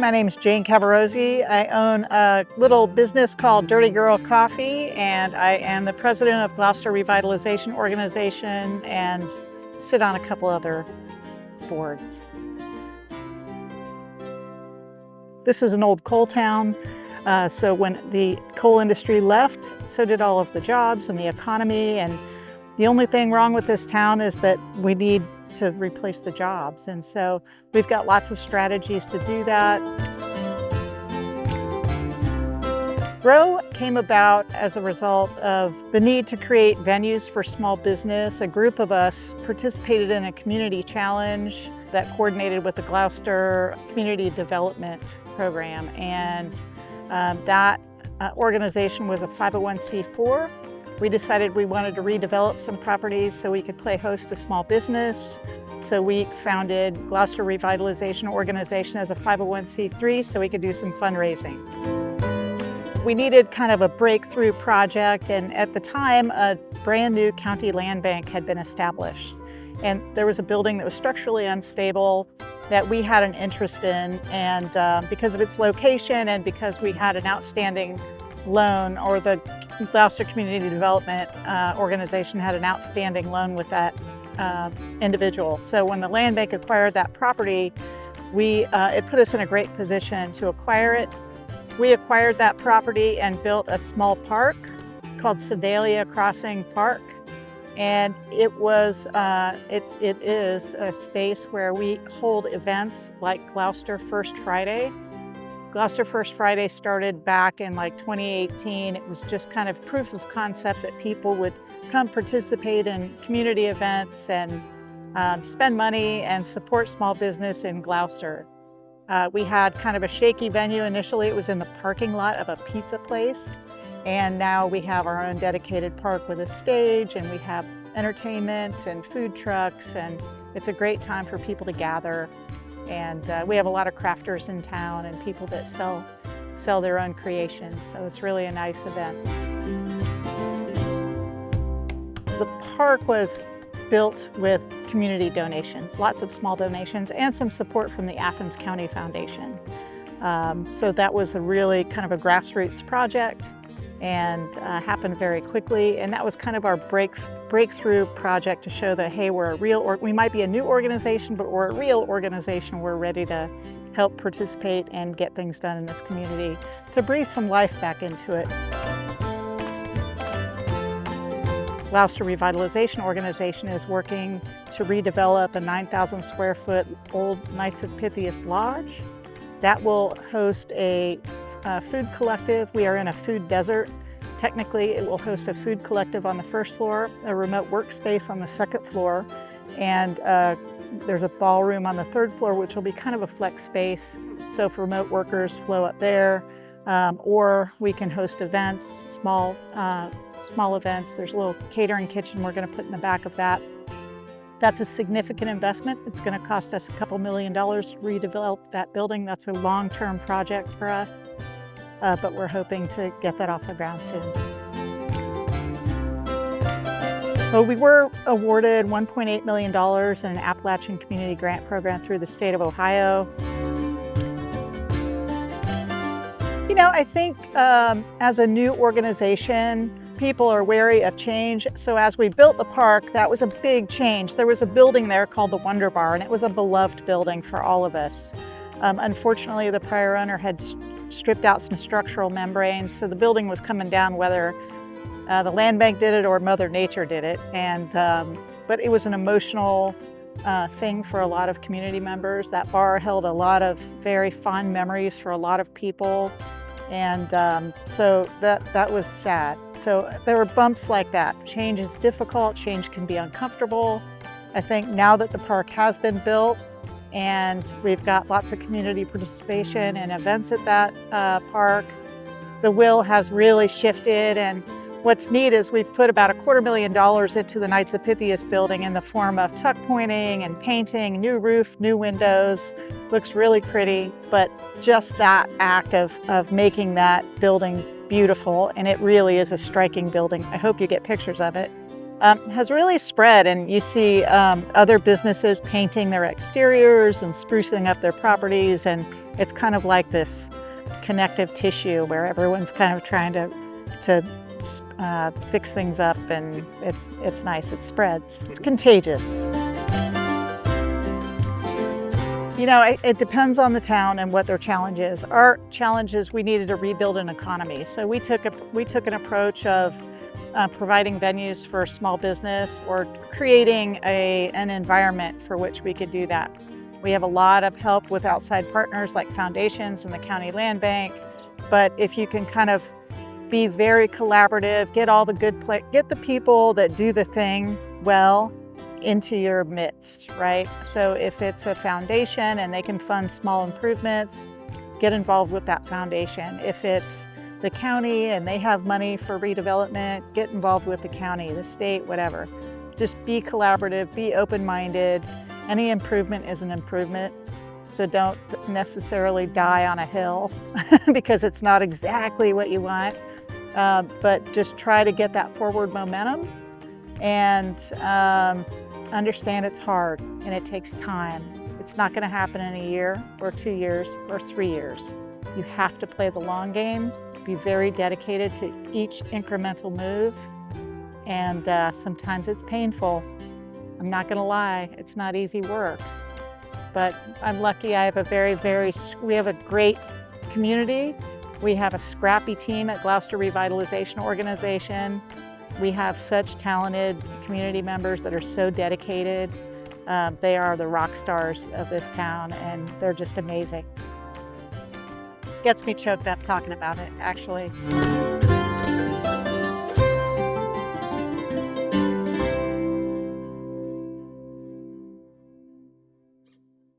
My name is Jane Cavarozzi. I own a little business called Dirty Girl Coffee, and I am the president of Glouster Revitalization Organization and sit on a couple other boards. This is an old coal town, so when the coal industry left, so did all of the jobs and the economy, and the only thing wrong with this town is that we need to replace the jobs, and so we've got lots of strategies to do that. GROW came about as a result of the need to create venues for small business. A group of us participated in a community challenge that coordinated with the Glouster Community Development Program, and that organization was a 501c4. We decided we wanted to redevelop some properties so we could play host to small business. So we founded Glouster Revitalization Organization as a 501c3 so we could do some fundraising. We needed kind of a breakthrough project, and at the time, a brand new county land bank had been established. And there was a building that was structurally unstable that we had an interest in, and because of its location and because we had an outstanding loan, or the Glouster Community Development Organization had an outstanding loan with that individual. So when the land bank acquired that property, it put us in a great position to acquire it. We acquired that property and built a small park called Sedalia Crossing Park. And it is a space where we hold events like Glouster First Friday. Glouster First Friday started back in like 2018. It was just kind of proof of concept that people would come participate in community events and spend money and support small business in Glouster. We had kind of a shaky venue. Initially, it was in the parking lot of a pizza place. And now we have our own dedicated park with a stage, and we have entertainment and food trucks, and it's a great time for people to gather. And we have a lot of crafters in town and people that sell their own creations, so it's really a nice event. The park was built with community donations, lots of small donations, and some support from the Athens County Foundation. So that was a really kind of a grassroots project, and happened very quickly. And that was kind of our breakthrough project to show that, hey, we might be a new organization, but we're a real organization. We're ready to help participate and get things done in this community, to breathe some life back into it. Glouster Revitalization Organization is working to redevelop a 9,000 square foot old Knights of Pythias Lodge. That will host a food collective. We are in a food desert. Technically, it will host a food collective on the first floor, a remote workspace on the second floor, and there's a ballroom on the third floor, which will be kind of a flex space. So if remote workers flow up there, or we can host events, small events. There's a little catering kitchen we're going to put in the back of that. That's a significant investment. It's going to cost us a couple $1 million to redevelop that building. That's a long-term project for us. But we're hoping to get that off the ground soon. Well, we were awarded $1.8 million in an Appalachian Community Grant Program through the state of Ohio. You know, I think as a new organization, people are wary of change. So as we built the park, that was a big change. There was a building there called the Wonder Bar, and it was a beloved building for all of us. Unfortunately, the prior owner had stripped out some structural membranes, so the building was coming down whether the land bank did it or Mother Nature did it. And but it was an emotional thing for a lot of community members. That bar held a lot of very fond memories for a lot of people, and so that was sad. So there were bumps like that. Change is difficult. Change can be uncomfortable. I think now that the park has been built, and we've got lots of community participation and events at that park, the will has really shifted. And what's neat is we've put about $250,000 into the Knights of Pythias building in the form of tuck pointing and painting, new roof, new windows. Looks really pretty, but just that act of making that building beautiful, and it really is a striking building. I hope you get pictures of it. has really spread, and you see other businesses painting their exteriors and sprucing up their properties, and it's kind of like this connective tissue where everyone's kind of trying to fix things up, and it's nice. It spreads. It's contagious. You know, it depends on the town and what their challenge is. Our challenge is we needed to rebuild an economy, so we took an approach of providing venues for small business or creating an environment for which we could do that. We have a lot of help with outside partners like foundations and the county land bank, but if you can kind of be very collaborative, get the people that do the thing well into your midst, right? So if it's a foundation and they can fund small improvements, get involved with that foundation. If it's the county and they have money for redevelopment, get involved with the county, the state, whatever. Just be collaborative, be open-minded. Any improvement is an improvement. So don't necessarily die on a hill because it's not exactly what you want. But just try to get that forward momentum and understand it's hard and it takes time. It's not going to happen in a year or 2 years or 3 years. You have to play the long game, be very dedicated to each incremental move, and sometimes it's painful. I'm not going to lie, it's not easy work. But I'm lucky I have we have a great community. We have a scrappy team at Glouster Revitalization Organization. We have such talented community members that are so dedicated. They are the rock stars of this town, and they're just amazing. Gets me choked up talking about it, actually.